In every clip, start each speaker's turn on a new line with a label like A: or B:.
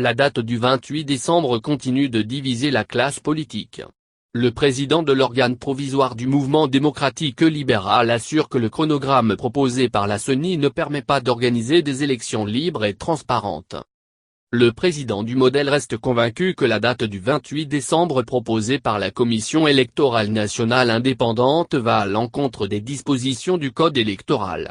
A: La date du 28 décembre continue de diviser la classe politique. Le président de l'organe provisoire du mouvement démocratique libéral assure que le chronogramme proposé par la CENI ne permet pas d'organiser des élections libres et transparentes. Le président du modèle reste convaincu que la date du 28 décembre proposée par la Commission électorale nationale indépendante va à l'encontre des dispositions du code électoral.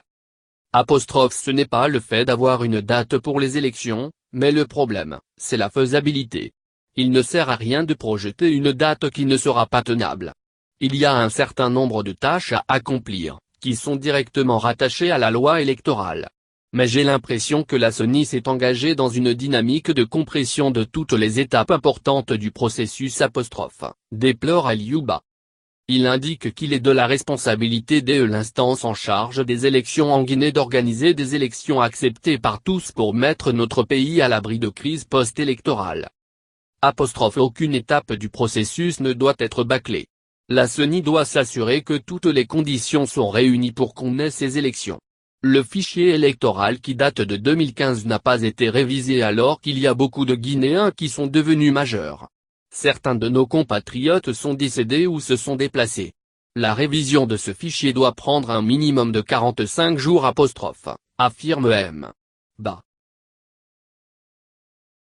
A: Ce n'est pas le fait d'avoir une date pour les élections, mais le problème, c'est la faisabilité. Il ne sert à rien de projeter une date qui ne sera pas tenable. Il y a un certain nombre de tâches à accomplir, qui sont directement rattachées à la loi électorale. Mais j'ai l'impression que la CENI s'est engagée dans une dynamique de compression de toutes les étapes importantes du processus. Déplore Aliouba. Il indique qu'il est de la responsabilité de l'instance en charge des élections en Guinée d'organiser des élections acceptées par tous pour mettre notre pays à l'abri de crise post-électorale. Aucune étape du processus ne doit être bâclée. La CENI doit s'assurer que toutes les conditions sont réunies pour qu'on ait ces élections. Le fichier électoral qui date de 2015 n'a pas été révisé alors qu'il y a beaucoup de Guinéens qui sont devenus majeurs. Certains de nos compatriotes sont décédés ou se sont déplacés. La révision de ce fichier doit prendre un minimum de 45 jours. Affirme M. Ba.